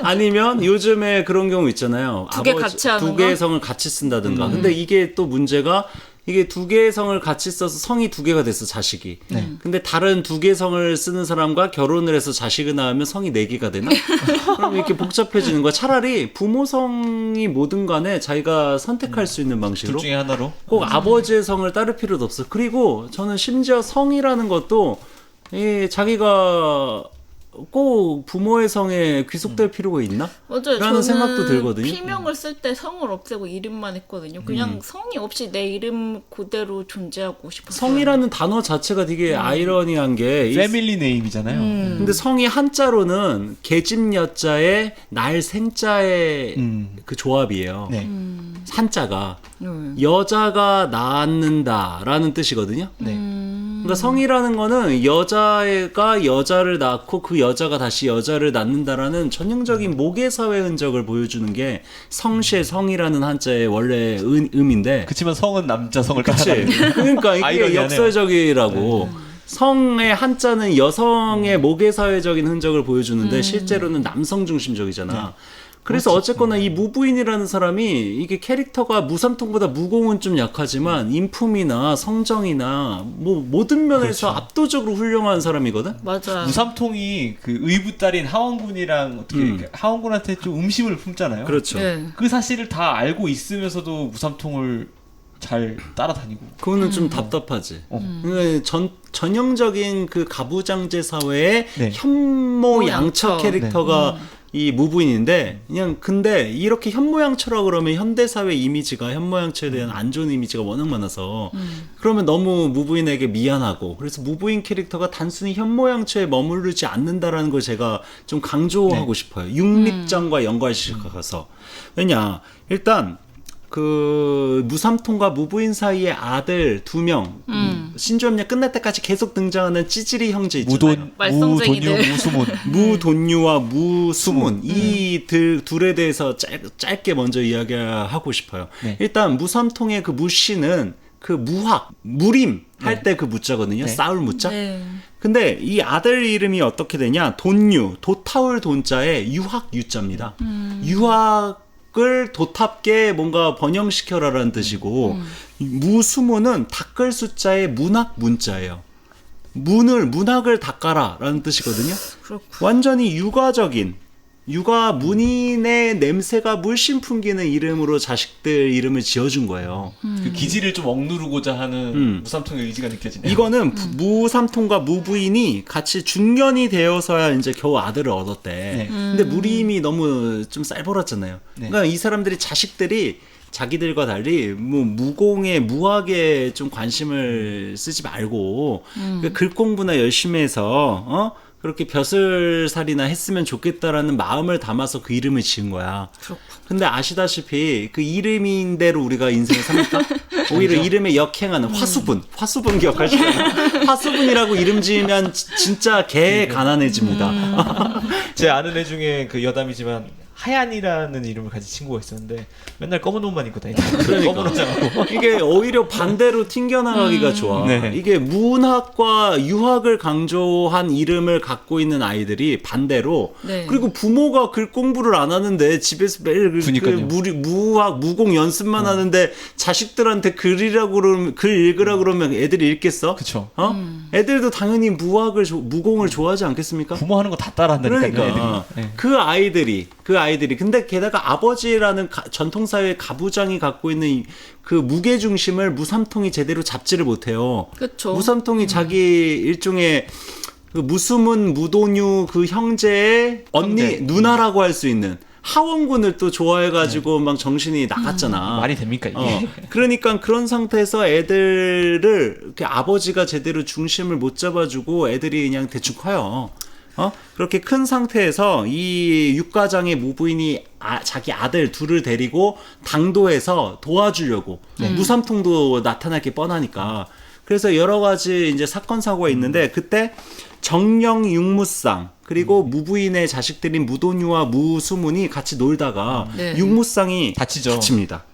아니면 요즘에 그런 경우 있잖아요.
두개 같이 하는
두 개의
거?
성을 같이 쓴다든가. 근데 이게 또 문제가 이게 두 개의 성을 같이 써서 성이 두 개가 됐어 자식이. 근데 다른 두 개의 성을 쓰는 사람과 결혼을 해서 자식을 낳으면 성이 네 개가 되나? 그럼 이렇게 복잡해지는 거야. 차라리 부모 성이 뭐든 간에 자기가 선택할 수 있는
둘
방식으로
중에 하나로.
꼭 아버지의 성을 따를 필요도 없어. 그리고 저는 심지어 성이라는 것도 자기가 꼭 부모의 성에 귀속될 필요가 있나?
맞아요.
라는
저는
생각도 들거든요.
필명을 쓸 때 성을 없애고 이름만 했거든요. 그냥 성이 없이 내 이름 그대로 존재하고 싶었어요.
성이라는 단어 자체가 되게 아이러니한 게
패밀리 네임이잖아요.
근데 성이 한자로는 계집 여자의 날 생자의 그 조합이에요.
네.
한자가
네.
여자가 낳는다라는 뜻이거든요.
네.
그러니까 성이라는 거는 여자가 여자를 낳고 그 여자가 다시 여자를 낳는다라는 전형적인 모계사회 흔적을 보여주는 게 성씨의 성이라는 한자의 원래 의미인데
그치만 성은 남자 성을
그치.
따라가는.
그러니까 이게
아이러니하네요.
역설적이라고. 성의 한자는 여성의 모계사회적인 흔적을 보여주는데 실제로는 남성 중심적이잖아. 그래서 어쨌거나 이 무부인이라는 사람이 이게 캐릭터가 무삼통보다 무공은 좀 약하지만 인품이나 성정이나 뭐 모든 면에서 압도적으로 훌륭한 사람이거든.
맞아요.
무삼통이 그 의붓 딸인 하원군이랑 어떻게 하원군한테 좀 음심을 품잖아요.
그렇죠.
네.
그 사실을 다 알고 있으면서도 무삼통을 잘 따라다니고.
그거는 좀 답답하지. 그러니까 전형적인 그 가부장제 사회의
네.
현모양처
양처.
캐릭터가 이 무부인인데 그냥 근데 이렇게 현모양처라 그러면 현대사회 이미지가 현모양처에 대한 안 좋은 이미지가 워낙 많아서 그러면 너무 무부인에게 미안하고 그래서 무부인 캐릭터가 단순히 현모양처에 머무르지 않는다라는 걸 제가 좀 강조하고 싶어요. 육립장과 연관시켜서. 왜냐 일단 그 무삼통과 무부인 사이의 아들 2명 신조협력 끝날 때까지 계속 등장하는 찌질이 형제 있잖아요.
말썽쟁이들.
무돈유, 무수문.
무돈유와 무수문 이 둘에 대해서 짧게 먼저 이야기하고 싶어요.
네.
일단 무삼통의 그 무씨는 그 무학, 무림 할 때 그 무자거든요.
네.
싸울 무자.
네.
근데 이 아들 이름이 어떻게 되냐? 돈유, 도타울 돈자에 유학 유자입니다. 유학을 도탑게 뭔가 번영시켜라라는 뜻이고 무수문은 닦을 숫자의 문학 문자예요. 문학을 닦아라라는 뜻이거든요.
그렇군.
완전히 육아 문인의 냄새가 물씬 풍기는 이름으로 자식들 이름을 지어준 거예요.
그 기지를 좀 억누르고자 하는 무삼통의 의지가 느껴지네요.
이거는 무삼통과 무부인이 같이 중년이 되어서야 이제 겨우 아들을 얻었대.
네.
근데 무림이 너무 좀 쌀벌었잖아요.
네.
그러니까 이 사람들이 자식들이 자기들과 달리 뭐 무공에 무학에 좀 관심을 쓰지 말고 그러니까 글 공부나 열심히 해서 그렇게 벼슬살이나 했으면 좋겠다라는 마음을 담아서 그 이름을 지은 거야.
그렇군.
근데 아시다시피 그 이름인대로 우리가 인생을 삽니까? 오히려 이름에 역행하는 화수분 기억하시나요? 화수분이라고 이름 지으면 진짜 개 가난해집니다.
제 아는 애 중에 그 여담이지만 하얀이라는 이름을 가진 친구가 있었는데 맨날 검은 옷만 입고 다니더라고요.
그러니까.
검은 옷장하고.
이게 오히려 반대로 튕겨나가기가 좋아.
네.
이게 문학과 유학을 강조한 이름을 갖고 있는 아이들이 반대로
네.
그리고 부모가 글 공부를 안 하는데 집에서 매일
그러니까요.
무학 무공 연습만 하는데 자식들한테 글 읽으라 그러면 애들이 읽겠어?
그쵸.
애들도 당연히 무공을 좋아하지 않겠습니까?
부모 하는 거 다 따라한다니까요.
그러니까
애들이. 네.
그 아이들이 근데 게다가 아버지라는 전통사회 가부장이 갖고 있는 그 무게 중심을 무삼통이 제대로 잡지를 못해요.
그쵸.
무삼통이 자기 일종의 그 무수문 무도뉴 그 형제의 언니
형제.
누나라고 할 수 있는 하원군을 또 좋아해가지고 막 정신이 나갔잖아.
말이 됩니까 이게?
그러니까 그런 상태에서 애들을 이렇게 아버지가 제대로 중심을 못 잡아주고 애들이 그냥 대충 커요. 그렇게 큰 상태에서 이 육가장의 무부인이 자기 아들 둘을 데리고 당도해서 도와주려고 무삼통도 나타날 게 뻔하니까 그래서 여러 가지 이제 사건 사고가 있는데 그때 정령 육무쌍 그리고 무부인의 자식들인 무도뉴와 무수문이 같이 놀다가
네.
육무쌍이
다치죠.
다칩니다.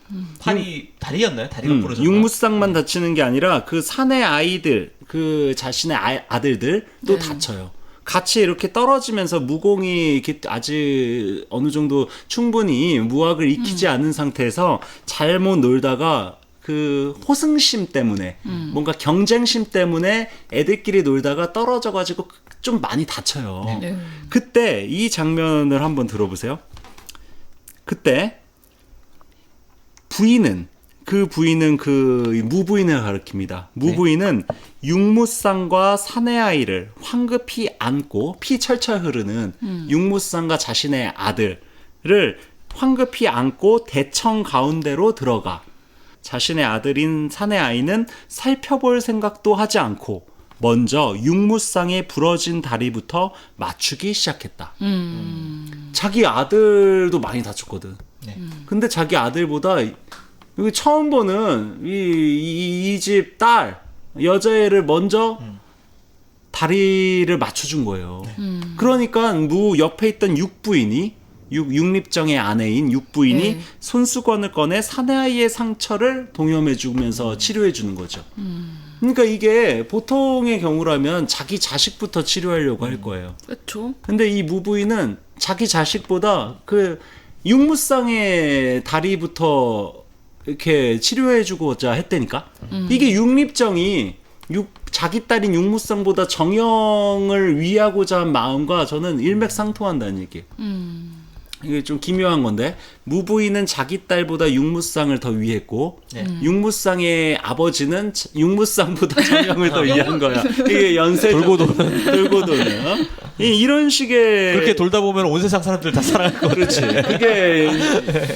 다리였나요? 다리가 부러졌나?
육무쌍만 다치는 게 아니라 그 사내 아이들 그 자신의 아들들도 다쳐요. 같이 이렇게 떨어지면서 무공이 이렇게 아직 어느 정도 충분히 무학을 익히지 않은 상태에서 잘못 놀다가 그 호승심 때문에 뭔가 경쟁심 때문에 애들끼리 놀다가 떨어져가지고 좀 많이 다쳐요.
네.
그때 이 장면을 한번 들어보세요. 그때 부인은 그 부인은 그 무부인을 가리킵니다. 무부인은 육무쌍과 사내아이를 황급히 안고 피 철철 흐르는 육무쌍과 자신의 아들을 황급히 안고 대청 가운데로 들어가 자신의 아들인 사내아이는 살펴볼 생각도 하지 않고 먼저 육무쌍의 부러진 다리부터 맞추기 시작했다. 자기 아들도 많이 다쳤거든. 근데 자기 아들보다 여기 처음 보는 이 집 딸 여자애를 먼저 다리를 맞춰준 거예요. 그러니까 옆에 있던 육부인이 육립정의 아내인 육부인이
네.
손수건을 꺼내 사내아이의 상처를 동염해주면서 치료해주는 거죠. 그러니까 이게 보통의 경우라면 자기 자식부터 치료하려고 할 거예요.
그렇죠.
근데 이 무부인은 자기 자식보다 그 육무쌍의 다리부터 이렇게 치료해주고자 했다니까. 이게 육립정이 자기 딸인 육무쌍보다 정영을 위하고자 한 마음과 저는 일맥상통한다는 얘기예요. 이게 좀 기묘한 건데 무부인은 자기 딸보다 육무쌍을 더 위했고 육무쌍의 아버지는 육무쌍보다 정영을 더 위한 거야. 이게 연쇄 돌고 도는 이런 식의
그렇게 돌다 보면 온 세상 사람들 다 사랑할 거.
그렇지.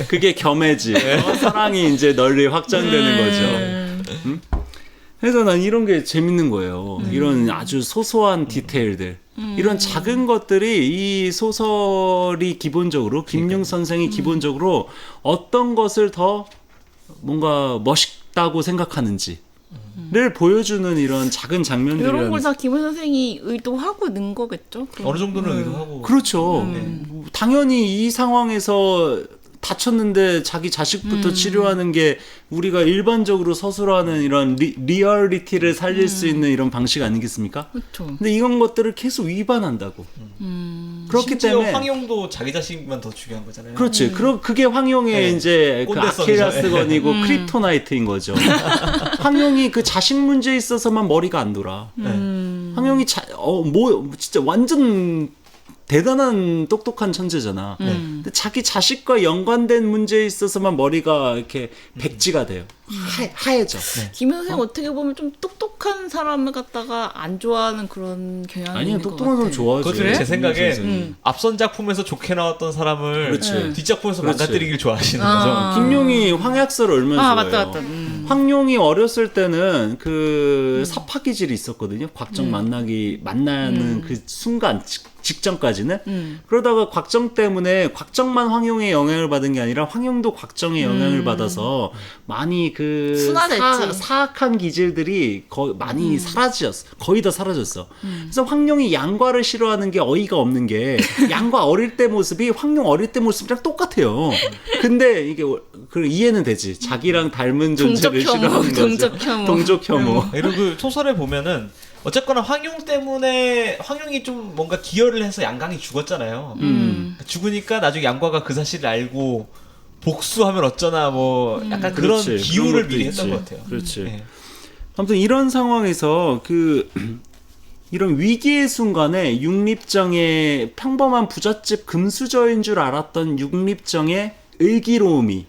그게 겸해지. 사랑이 이제 널리 확장되는 거죠. 응? 그래서 난 이런 게 재밌는 거예요. 이런 아주 소소한 디테일들. 이런 작은 것들이 이 소설이 기본적으로 김용 선생이 기본적으로 어떤 것을 더 뭔가 멋있다고 생각하는지를 보여주는 이런 작은 장면들이라는
이런 걸 다 김원 선생이 의도하고 넣은 거겠죠?
어느 정도는 의도하고.
그렇죠. 당연히 이 상황에서 다쳤는데 자기 자식부터 치료하는 게 우리가 일반적으로 서술하는 이런 리얼리티를 살릴 수 있는 이런 방식 아니겠습니까?
그렇죠.
근데 이런 것들을 계속 위반한다고. 그렇기
심지어
때문에
황용도 자기 자식만 더 중요한 거잖아요.
그렇지. 그게 황용의
네.
이제 그
꼰대성이죠.
아킬레스건이고 크립토나이트인 거죠. 황용이 그 자식 문제에 있어서만 머리가 안 돌아. 황용이 진짜 완전 대단한 똑똑한 천재잖아. 근데 자기 자식과 연관된 문제에 있어서만 머리가 이렇게 백지가 돼요. 하얘져.
김원 선생 어떻게 보면 좀 똑똑한 사람을 갖다가 안 좋아하는 그런 경향이
아니요,
있는 것
똑똑한 사람
같아요.
좋아하지.
그것은 제 생각에
선생님.
앞선 작품에서 좋게 나왔던 사람을
그렇지.
뒷작품에서
그렇지.
망가뜨리길 좋아하시는
아.
거죠.
김용이 황약서를 얼마나 좋아해요.
맞다.
황용이 어렸을 때는 그 사파기질이 있었거든요. 곽정 만나는 그 순간 직전까지는. 그러다가 곽정 때문에 곽정만 황용의 영향을 받은 게 아니라 황용도 곽정의 영향을 받아서 많이 그
순화됐지.
사악한 기질들이 많이 사라졌어. 거의 다 사라졌어. 그래서 황용이 양과를 싫어하는 게 어이가 없는 게 양과 어릴 때 모습이 황용 어릴 때 모습이랑 똑같아요. 근데 이게 이해는 되지. 자기랑 닮은 존재를 싫어하는 거죠. 동족 혐오.
그리고 그 소설에 보면은 어쨌거나 황용 때문에 황용이 좀 뭔가 기여를 해서 양강이 죽었잖아요. 죽으니까 나중에 양과가 그 사실을 알고 복수하면 어쩌나 뭐 약간 그런
그렇지.
기우를
그런 것도
미리
있지.
했던 것 같아요.
그렇지.
네.
아무튼 이런 상황에서 이런 위기의 순간에 육립정의 평범한 부잣집 금수저인 줄 알았던 육립정의 의기로움이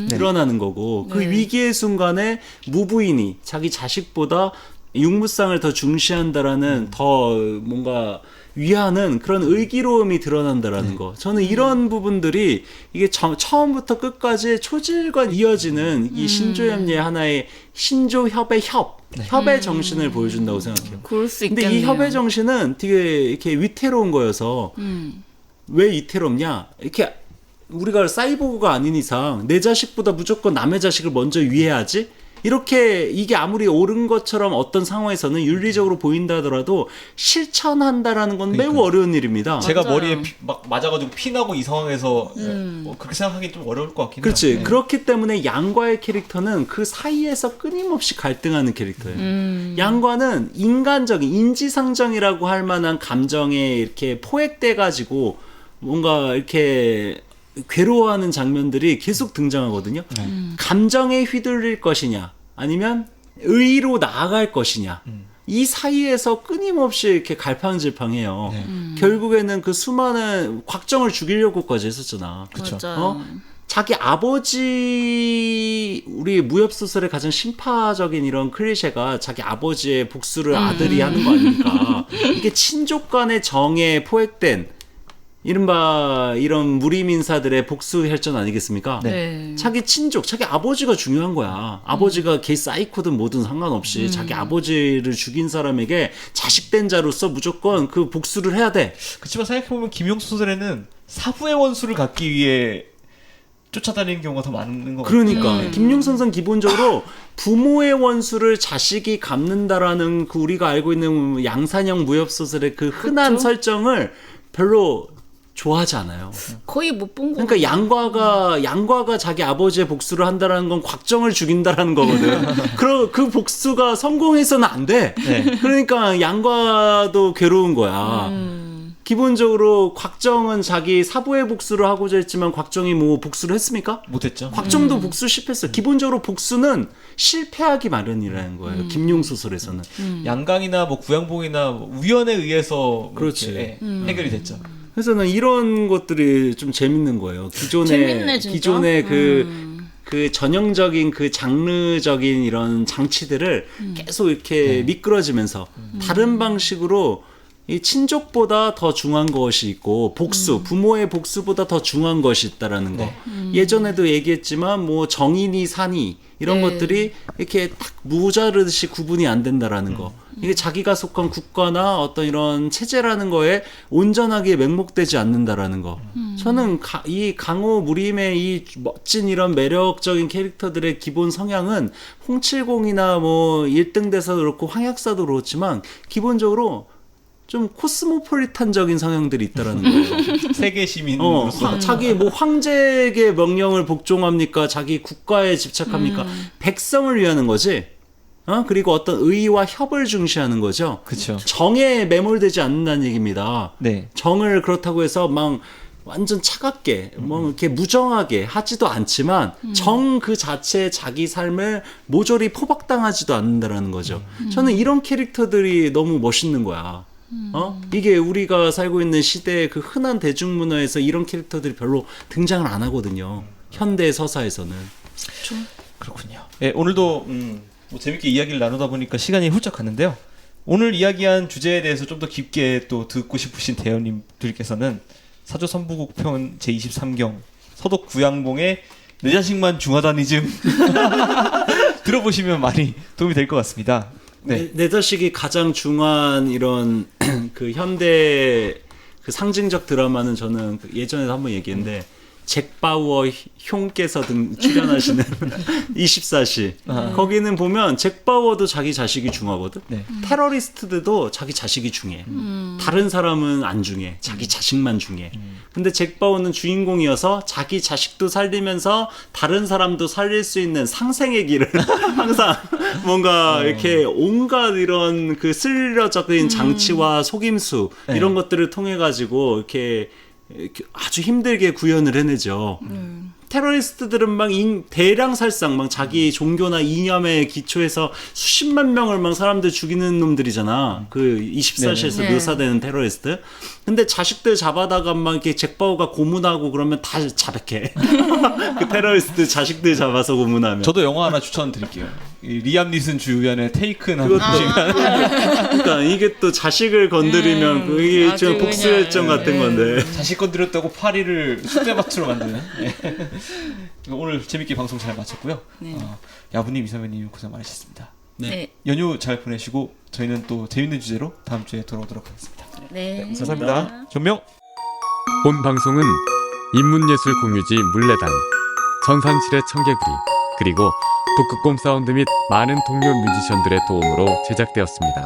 드러나는 거고 그
네.
위기의 순간에 무부인이 자기 자식보다 육무쌍을 더 중시한다라는 더 뭔가 위하는 그런 의기로움이 드러난다라는 거. 저는 이런 부분들이 이게 처음부터 끝까지 초질과 이어지는 이 신조협례 하나의 신조협의 협의 정신을 보여준다고 생각해요.
그럴 수
근데
있겠네요.
이 협의 정신은 되게 이렇게 위태로운 거여서 왜 위태롭냐? 이렇게 우리가 사이보그가 아닌 이상 내 자식보다 무조건 남의 자식을 먼저 위해야지? 이렇게 이게 아무리 옳은 것처럼 어떤 상황에서는 윤리적으로 보인다 하더라도 실천한다라는 건 매우 어려운 일입니다.
제가
맞아요.
머리에 막 맞아가지고 피나고 이 상황에서 그렇게 생각하기 좀 어려울 것 같긴 해요.
그렇지.
네.
그렇기 때문에 양과의 캐릭터는 그 사이에서 끊임없이 갈등하는 캐릭터예요. 양과는 인간적인 인지상정이라고 할 만한 감정에 이렇게 포획돼 가지고 뭔가 이렇게 괴로워하는 장면들이 계속 등장하거든요. 감정에 휘둘릴 것이냐 아니면 의로 나아갈 것이냐 이 사이에서 끊임없이 이렇게 갈팡질팡해요. 결국에는 그 수많은 곽정을 죽이려고까지 했었잖아.
그쵸.
맞아요.
자기 아버지 우리 무협 소설의 가장 신파적인 이런 클리셰가 자기 아버지의 복수를 아들이 하는 거 아닙니까? 이게 친족 간의 정에 포획된 이른바 이런 무림 인사들의 복수 혈전 아니겠습니까?
네.
자기 친족, 자기 아버지가 중요한 거야. 아버지가 개 사이코든 뭐든 상관없이 자기 아버지를 죽인 사람에게 자식된 자로서 무조건 그 복수를 해야 돼.
그렇지만 생각해보면 김용수 소설에는 사부의 원수를 갖기 위해 쫓아다니는 경우가 더 많은 것 같아요.
그러니까 김용선선 기본적으로 부모의 원수를 자식이 갚는다라는 그 우리가 알고 있는 양산형 무협 소설의 그 흔한
그렇죠.
설정을 별로 좋아하지 않아요.
거의 못 본 거.
그러니까 양과가 자기 아버지의 복수를 한다라는 건 곽정을 죽인다라는 거거든. 그 복수가 성공해서는 안 돼.
네.
그러니까 양과도 괴로운 거야. 기본적으로 곽정은 자기 사부의 복수를 하고자 했지만 곽정이 뭐 복수를 했습니까?
못했죠.
곽정도 복수 실패했어. 기본적으로 복수는 실패하기 마련이라는 거예요. 김용 소설에서는.
양강이나 뭐 구양봉이나 뭐 우연에 의해서 뭐
그렇지.
이렇게, 해결이 됐죠.
그래서는 이런 것들이 좀 재밌는 거예요.
재밌네, 진짜.
기존의 그 전형적인 그 장르적인 이런 장치들을 계속 이렇게 미끄러지면서 다른 방식으로 이 친족보다 더 중요한 것이 있고 복수, 부모의 복수보다 더 중요한 것이 있다라는 거. 예전에도 얘기했지만 뭐 정인이 산이 이런
네.
것들이 이렇게 딱 무자르듯이 구분이 안 된다라는 거. 이게 자기가 속한 국가나 어떤 이런 체제라는 거에 온전하게 맹목되지 않는다라는 거. 저는 이 강호 무림의 이 멋진 이런 매력적인 캐릭터들의 기본 성향은 홍칠공이나 뭐 1등 대사도 그렇고 황약사도 그렇지만 기본적으로 좀 코스모폴리탄적인 성향들이 있다라는 거예요.
세계 시민으로서
자기 뭐 황제에게 명령을 복종합니까? 자기 국가에 집착합니까? 백성을 위하는 거지. 그리고 어떤 의와 협을 중시하는 거죠.
그렇죠.
정에 매몰되지 않는다는 얘기입니다.
네.
정을 그렇다고 해서 막 완전 차갑게 뭐 이렇게 무정하게 하지도 않지만 정 그 자체의 자기 삶을 모조리 포박당하지도 않는다라는 거죠. 저는 이런 캐릭터들이 너무 멋있는 거야. 이게 우리가 살고 있는 시대의 그 흔한 대중문화에서 이런 캐릭터들이 별로 등장을 안 하거든요. 현대 서사에서는.
그렇군요. 예, 오늘도 뭐 재밌게 이야기를 나누다 보니까 시간이 훌쩍 갔는데요. 오늘 이야기한 주제에 대해서 좀 더 깊게 또 듣고 싶으신 대원님들께서는 사조 선부국 편 제23경 서독 구양봉의 내 자식만 중하다니즘 들어보시면 많이 도움이 될 것 같습니다. 네.
내 자식이 가장 중요한 이런 그 현대 그 상징적 드라마는 저는 예전에도 한번 얘기했는데 잭 바우어 형께서 출연하시는 24시 거기는 보면 잭 바우어도 자기 자식이 중하거든.
네.
테러리스트들도 자기 자식이 중해. 다른 사람은 안 중해. 자기 자식만 중해. 근데 잭 바우어는 주인공이어서 자기 자식도 살리면서 다른 사람도 살릴 수 있는 상생의 길을 항상 뭔가 이렇게 온갖 이런 그 스릴러적인 장치와 속임수 이런 것들을 통해 가지고 이렇게 아주 힘들게 구현을 해내죠. 테러리스트들은 막 대량 살상, 막 자기 종교나 이념에 기초해서 수십만 명을 막 사람들 죽이는 놈들이잖아. 그 24시에서
네네.
묘사되는 테러리스트. 근데 자식들 잡아다가 막 이렇게 잭바우가 고문하고 그러면 다 자백해. 그 테러리스트 자식들 잡아서 고문하면.
저도 영화 하나 추천드릴게요. 이 리암 니슨 주연의 테이큰 한번 보시면
그러니까 이게 또 자식을 건드리면 그게
아주
좀 복수열정
그냥,
같은 건데.
자식 건드렸다고 파리를 쑥대밭으로 만드는. 네. 오늘 재밌게 방송 잘 마쳤고요.
네.
야부님, 이사배님 고생 많으셨습니다.
네.
연휴 잘 보내시고 저희는 또 재밌는 주제로 다음 주에 돌아오도록 하겠습니다.
네.
감사합니다. 전명.
본 방송은 인문예술 공유지 물레단, 전산실의 청개구리, 그리고 북극곰 사운드 및 많은 동료 뮤지션들의 도움으로 제작되었습니다.